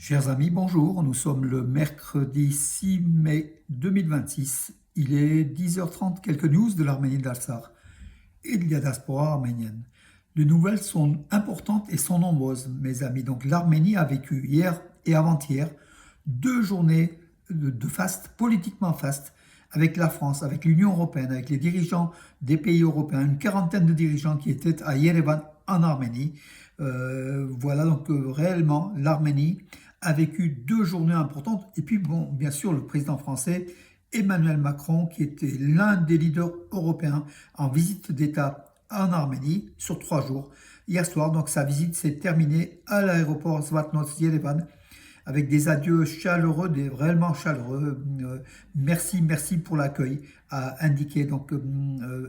Chers amis, bonjour. Nous sommes le mercredi 6 mai 2026. Il est 10h30. Quelques news de l'Arménie d'Arsar et de la diaspora arménienne. Les nouvelles sont importantes et sont nombreuses, mes amis. Donc, l'Arménie a vécu hier et avant-hier 2 journées de faste, politiquement faste, avec la France, avec l'Union européenne, avec les dirigeants des pays européens, une quarantaine de dirigeants qui étaient à Yerevan en Arménie. Voilà donc réellement l'Arménie a vécu 2 journées importantes. Et puis bon, bien sûr, le président français Emmanuel Macron, qui était l'un des leaders européens en visite d'État en Arménie sur 3 jours. Hier soir, donc sa visite s'est terminée à l'aéroport Zvatnos-Yerevan avec des adieux chaleureux, des réellement chaleureux. Merci, merci pour l'accueil, a indiqué donc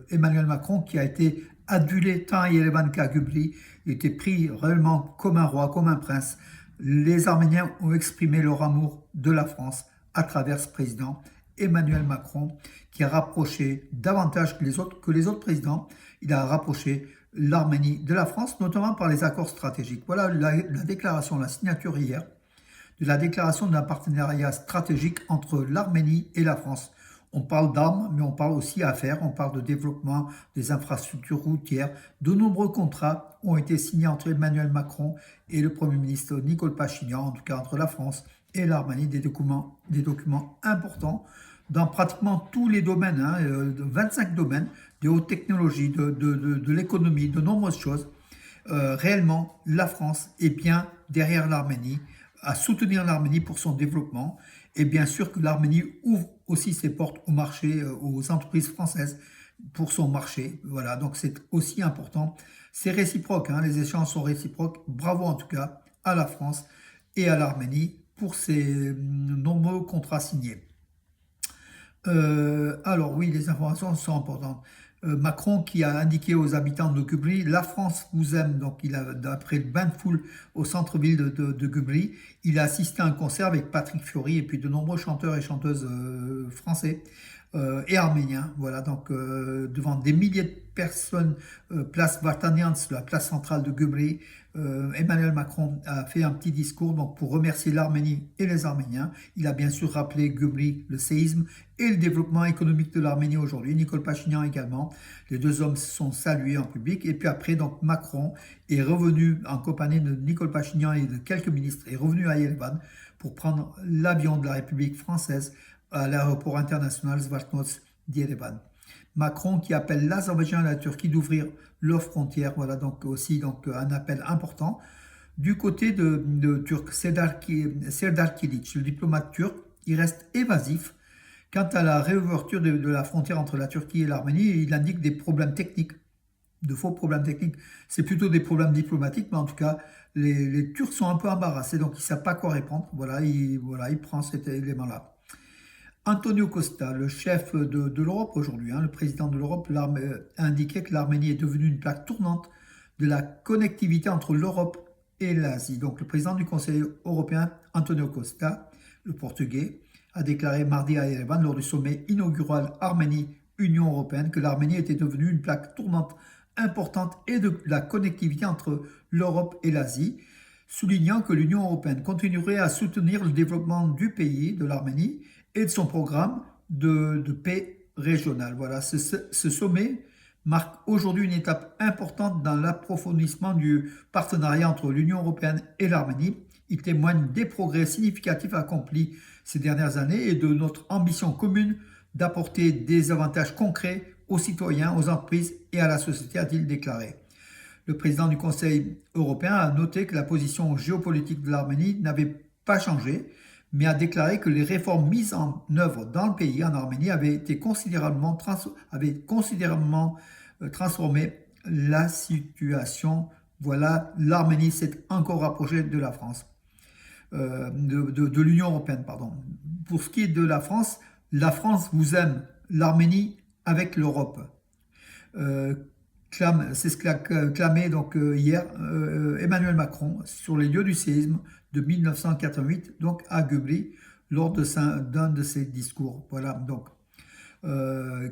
Emmanuel Macron, qui a été adulé tant à Yerevan qu'à Gubli. Il était pris réellement comme un roi, comme un prince. Les Arméniens ont exprimé leur amour de la France à travers ce président Emmanuel Macron, qui a rapproché davantage que les autres présidents. Il a rapproché l'Arménie de la France, notamment par les accords stratégiques. Voilà la déclaration, la signature hier de la déclaration d'un partenariat stratégique entre l'Arménie et la France. On parle d'armes, mais on parle aussi affaires, on parle de développement des infrastructures routières. De nombreux contrats ont été signés entre Emmanuel Macron et le Premier ministre Nicole Pachinian, en tout cas entre la France et l'Arménie, des documents importants dans pratiquement tous les domaines, 25 domaines, des hautes technologies, de l'économie, de nombreuses choses. Réellement, la France est bien derrière l'Arménie, à soutenir l'Arménie pour son développement. Et bien sûr que l'Arménie ouvre aussi ses portes au marché, aux entreprises françaises pour son marché. Voilà, donc c'est aussi important. C'est réciproque, hein, les échanges sont réciproques. Bravo en tout cas à la France et à l'Arménie pour ces nombreux contrats signés. Alors oui, les informations sont importantes. Macron qui a indiqué aux habitants de Gubli, la France vous aime, donc il a, d'après le bain de foule au centre-ville de Gubli, il a assisté à un concert avec Patrick Fiori et puis de nombreux chanteurs et chanteuses français et arméniens. Voilà, donc devant des milliers de personnes, place Vartanians, la place centrale de Gubli, Emmanuel Macron a fait un petit discours donc, pour remercier l'Arménie et les Arméniens. Il a bien sûr rappelé Gubli, le séisme et le développement économique de l'Arménie aujourd'hui. Nicole Pachinian également. Les deux hommes se sont salués en public. Et puis après, donc Macron est revenu en compagnie de Nicole Pachinian et de quelques ministres, est revenu à Yerevan pour prendre l'avion de la République française à l'aéroport international Zvartnots d'Yerevan. Macron qui appelle l'Azerbaïdjan et la Turquie d'ouvrir leurs frontières. Voilà donc aussi donc, un appel important. Du côté de Turc, Serdar Kilic, le diplomate turc, il reste évasif. Quant à la réouverture de la frontière entre la Turquie et l'Arménie, il indique des problèmes techniques, de faux problèmes techniques. C'est plutôt des problèmes diplomatiques, mais en tout cas, les Turcs sont un peu embarrassés, donc ils ne savent pas quoi répondre. Voilà, il prend cet élément-là. Antonio Costa, le chef de l'Europe aujourd'hui, hein, le président de l'Europe, a indiqué que l'Arménie est devenue une plaque tournante de la connectivité entre l'Europe et l'Asie. Donc le président du Conseil européen, Antonio Costa, le portugais, a déclaré mardi à Yerevan lors du sommet inaugural Arménie-Union européenne que l'Arménie était devenue une plaque tournante importante et de la connectivité entre l'Europe et l'Asie, soulignant que l'Union européenne continuerait à soutenir le développement du pays, de l'Arménie, et de son programme de paix régionale. Voilà, ce sommet marque aujourd'hui une étape importante dans l'approfondissement du partenariat entre l'Union européenne et l'Arménie. Il témoigne des progrès significatifs accomplis ces dernières années et de notre ambition commune d'apporter des avantages concrets aux citoyens, aux entreprises et à la société, a-t-il déclaré. Le président du Conseil européen a noté que la position géopolitique de l'Arménie n'avait pas changé, mais a déclaré que les réformes mises en œuvre dans le pays, en Arménie, avaient considérablement transformé la situation. Voilà, l'Arménie s'est encore rapprochée de la France, de l'Union européenne, pardon. Pour ce qui est de la France vous aime, l'Arménie avec l'Europe. Euh, c'est ce qu'a clamé donc, hier Emmanuel Macron sur les lieux du séisme de 1988, donc à Gubli, lors d'un de ses discours. Voilà, donc,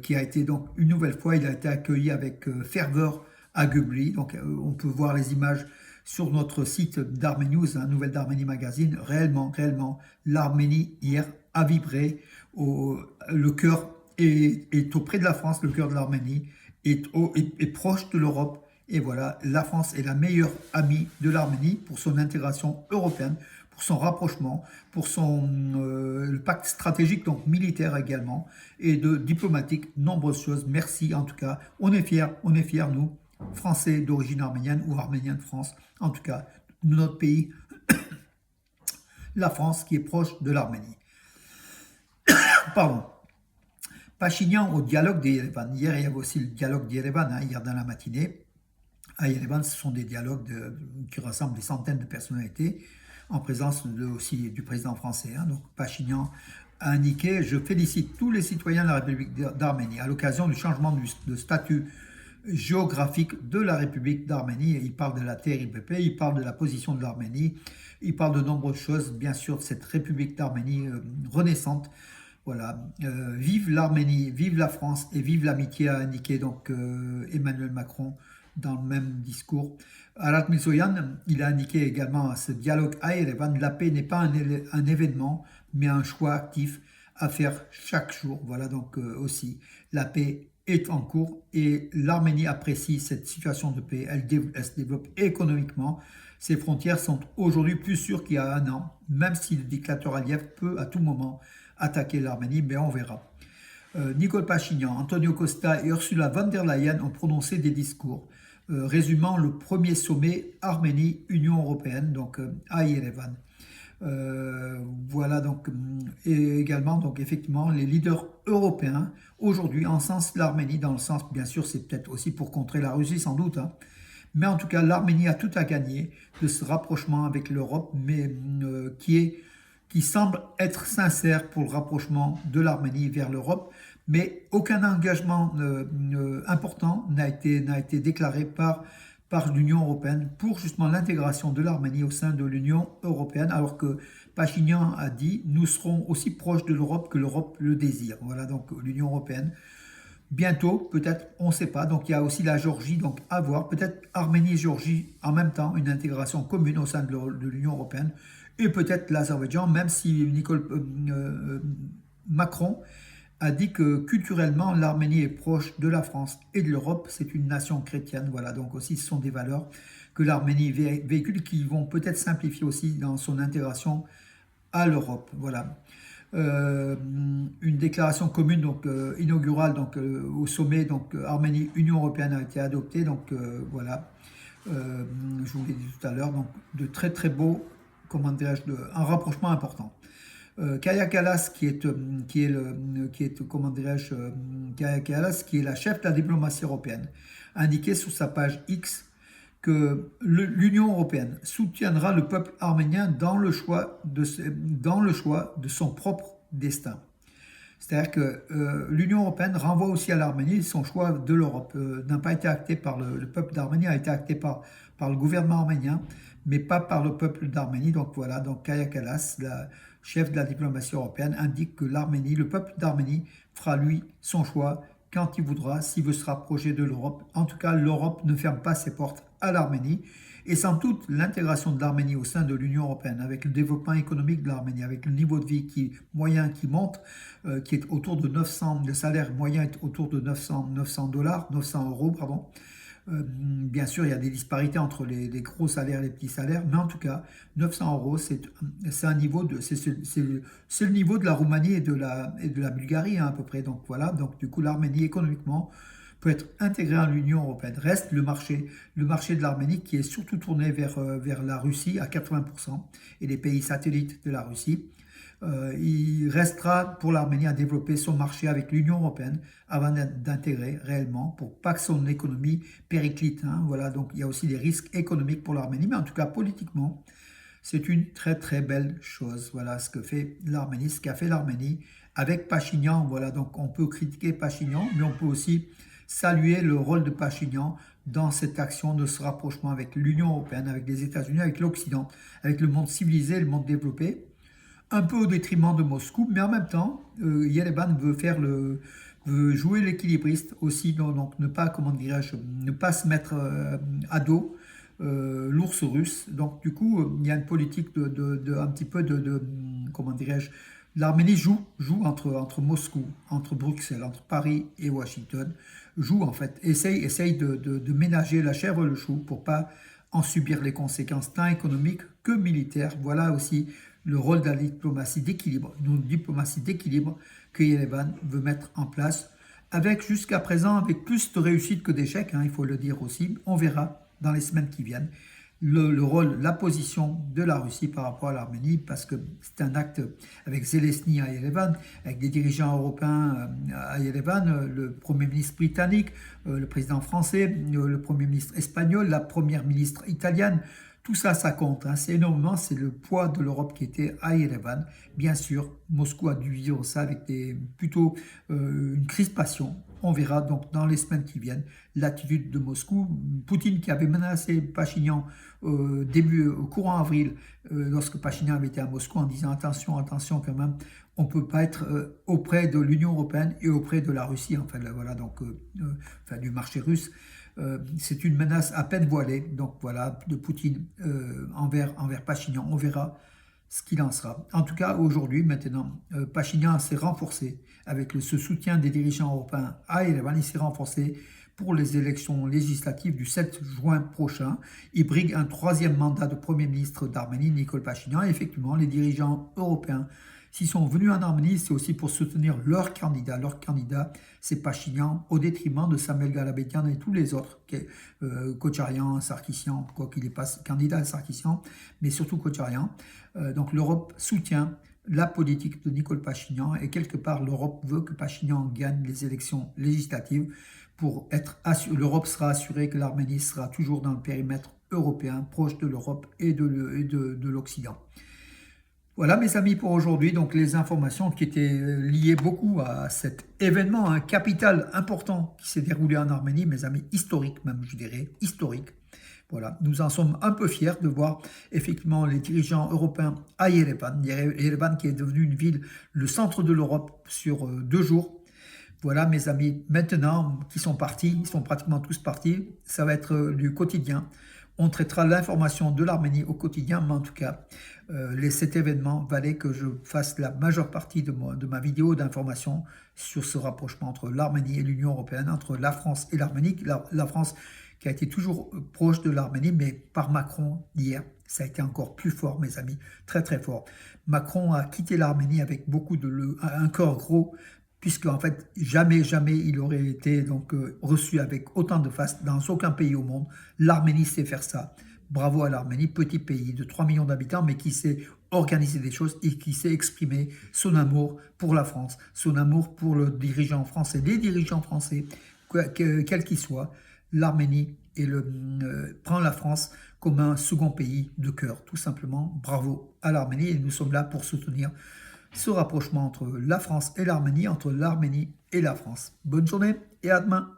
qui a été donc une nouvelle fois, il a été accueilli avec ferveur à Gubli. Donc, on peut voir les images sur notre site d'Arménie News, Nouvelle d'Arménie Magazine. Réellement, réellement, l'Arménie hier a vibré. Le cœur est auprès de la France, le cœur de l'Arménie est proche de l'Europe. Et voilà, la France est la meilleure amie de l'Arménie pour son intégration européenne, pour son rapprochement, pour son le pacte stratégique, donc militaire également, et de diplomatique, nombreuses choses. Merci en tout cas. On est fiers, nous, Français d'origine arménienne ou Arméniens de France, en tout cas, de notre pays, la France qui est proche de l'Arménie. Pardon. Pachinian au dialogue d'Erevan. Hier, il y avait aussi le dialogue d'Erevan, hier dans la matinée. À Yerevan, ce sont des dialogues qui rassemblent des centaines de personnalités en présence aussi du président français. Donc Pachinian a indiqué: je félicite tous les citoyens de la République d'Arménie à l'occasion du changement de statut géographique de la République d'Arménie. Il parle de la TRIPP, il parle de la position de l'Arménie, il parle de nombreuses choses, bien sûr, de cette République d'Arménie renaissante. Voilà, vive l'Arménie, vive la France et vive l'amitié, a indiqué donc Emmanuel Macron dans le même discours. Arat Mirzoyan, il a indiqué également à ce dialogue à Erevan: la paix n'est pas un événement, mais un choix actif à faire chaque jour. Voilà donc aussi, la paix est en cours et l'Arménie apprécie cette situation de paix. Elle se développe économiquement. Ses frontières sont aujourd'hui plus sûres qu'il y a un an, même si le dictateur Aliyev peut à tout moment attaquer l'Arménie, mais on verra. Nicole Pachinian, Antonio Costa et Ursula von der Leyen ont prononcé des discours résumant le premier sommet Arménie-Union européenne, donc à Yerevan. Voilà donc, et également donc effectivement les leaders européens aujourd'hui encensent l'Arménie, dans le sens, bien sûr, c'est peut-être aussi pour contrer la Russie sans doute, mais en tout cas l'Arménie a tout à gagner de ce rapprochement avec l'Europe, mais qui semble être sincère pour le rapprochement de l'Arménie vers l'Europe, mais aucun engagement important n'a été déclaré par l'Union européenne pour justement l'intégration de l'Arménie au sein de l'Union européenne, alors que Pachinian a dit: nous serons aussi proches de l'Europe que l'Europe le désire. Voilà donc l'Union européenne. Bientôt, peut-être, on ne sait pas. Donc il y a aussi la Géorgie, donc à voir. Peut-être Arménie et Géorgie en même temps, une intégration commune au sein de l'Union européenne. Et peut-être l'Azerbaïdjan, même si Macron a dit que culturellement l'Arménie est proche de la France et de l'Europe, c'est une nation chrétienne. Voilà, donc aussi ce sont des valeurs que l'Arménie véhicule, qui vont peut-être simplifier aussi dans son intégration à l'Europe. Voilà. Une déclaration commune donc inaugurale donc au sommet donc Arménie-Union européenne a été adoptée. Donc voilà, je vous l'ai dit tout à l'heure, donc de très très beaux, comment dirais-je, un rapprochement important. Kaja Kallas, comment dirais-je, Kaja Kallas, qui est la chef de la diplomatie européenne, a indiqué sur sa page X que l'Union européenne soutiendra le peuple arménien dans le choix de son propre destin. C'est-à-dire que l'Union européenne renvoie aussi à l'Arménie son choix de l'Europe. N'a pas été acté par le peuple d'Arménie, a été acté par le gouvernement arménien, mais pas par le peuple d'Arménie. Donc voilà, donc Kaja Kallas, la chef de la diplomatie européenne, indique que l'Arménie, le peuple d'Arménie, fera lui son choix quand il voudra, s'il veut se rapprocher de l'Europe. En tout cas, l'Europe ne ferme pas ses portes à l'Arménie. Et sans doute, l'intégration de l'Arménie au sein de l'Union européenne, avec le développement économique de l'Arménie, avec le niveau de vie moyen qui monte, qui est autour de 900, le salaire moyen est autour de 900 euros, pardon. Bien sûr, il y a des disparités entre les gros salaires et les petits salaires, mais en tout cas, 900 euros, c'est un niveau c'est le niveau de la Roumanie et de la Bulgarie, à peu près. Donc voilà, donc du coup, l'Arménie économiquement peut être intégrée à l'Union européenne. Reste le marché de l'Arménie, qui est surtout tourné vers la Russie à 80% et les pays satellites de la Russie. Il restera pour l'Arménie à développer son marché avec l'Union européenne avant d'intégrer réellement, pour pas que son économie périclite. Voilà, donc il y a aussi des risques économiques pour l'Arménie, mais en tout cas politiquement, c'est une très très belle chose. Voilà ce qu'a fait l'Arménie avec Pachinian. Voilà, donc on peut critiquer Pachinian, mais on peut aussi saluer le rôle de Pachinian dans cette action de ce rapprochement avec l'Union européenne, avec les États-Unis, avec l'Occident, avec le monde civilisé, le monde développé, un peu au détriment de Moscou, mais en même temps, Yerevan veut jouer l'équilibriste aussi, donc ne pas, comment dirais-je, ne pas se mettre à dos l'ours russe. Donc du coup, il y a une politique un petit peu comment dirais-je, l'Arménie joue entre Moscou, entre Bruxelles, entre Paris et Washington, joue en fait, essaye de ménager la chèvre et le chou pour pas en subir les conséquences tant économiques que militaires. Voilà aussi le rôle de la diplomatie d'équilibre, une diplomatie d'équilibre que Yerevan veut mettre en place, avec jusqu'à présent avec plus de réussite que d'échecs, hein, il faut le dire aussi. On verra dans les semaines qui viennent le rôle, la position de la Russie par rapport à l'Arménie, parce que c'est un acte avec Zelensky à Yerevan, avec des dirigeants européens à Yerevan, le Premier ministre britannique, le président français, le Premier ministre espagnol, la Première ministre italienne. Tout ça, ça compte. Hein. C'est énormément, c'est le poids de l'Europe qui était à Yerevan. Bien sûr, Moscou a dû vivre ça avec plutôt une crispation. On verra donc dans les semaines qui viennent l'attitude de Moscou. Poutine qui avait menacé Pachinian au courant avril, lorsque Pachinian avait été à Moscou en disant attention, attention quand même, on ne peut pas être auprès de l'Union européenne et auprès de la Russie, enfin voilà, donc enfin, du marché russe. C'est une menace à peine voilée, donc voilà, de Poutine envers Pachinian. On verra ce qu'il en sera. En tout cas, aujourd'hui, maintenant, Pachinian s'est renforcé avec ce soutien des dirigeants européens à Yerevan. Il s'est renforcé pour les élections législatives du 7 juin prochain. Il brigue un troisième mandat de Premier ministre d'Arménie, Nikol Pachinian. Et effectivement, les dirigeants européens, s'ils sont venus en Arménie, c'est aussi pour soutenir leur candidat. Leur candidat, c'est Pachinian, au détriment de Samuel Galabetian et tous les autres, Kocharyan, Sarkissian, quoi qu'il n'est pas candidat à Sarkissian, mais surtout Kocharyan. Donc l'Europe soutient la politique de Nikol Pachinian et quelque part l'Europe veut que Pachinian gagne les élections législatives pour être l'Europe sera assurée que l'Arménie sera toujours dans le périmètre européen, proche de l'Europe et de l'Occident. Voilà mes amis pour aujourd'hui, donc les informations qui étaient liées beaucoup à cet événement, un capital important qui s'est déroulé en Arménie, mes amis, historique même je dirais, historique. Voilà, nous en sommes un peu fiers de voir effectivement les dirigeants européens à Yerevan, Yerevan qui est devenu une ville, le centre de l'Europe sur 2 jours. Voilà mes amis, maintenant qui sont partis, ils sont pratiquement tous partis, ça va être du quotidien. On traitera l'information de l'Arménie au quotidien, mais en tout cas, cet événement valait que je fasse la majeure partie de ma vidéo d'information sur ce rapprochement entre l'Arménie et l'Union européenne, entre la France et l'Arménie. La France qui a été toujours proche de l'Arménie, mais par Macron hier, ça a été encore plus fort, mes amis, très très fort. Macron a quitté l'Arménie avec un cœur gros, puisque en fait jamais il aurait été donc reçu avec autant de face dans aucun pays au monde. L'Arménie sait faire ça. Bravo à l'Arménie, petit pays de 3 millions d'habitants, mais qui sait organiser des choses et qui sait exprimer son amour pour la France, son amour pour le dirigeant français, les dirigeants français, quels qu'ils soient. L'Arménie prend la France comme un second pays de cœur, tout simplement. Bravo à l'Arménie et nous sommes là pour soutenir ce rapprochement entre la France et l'Arménie, entre l'Arménie et la France. Bonne journée et à demain.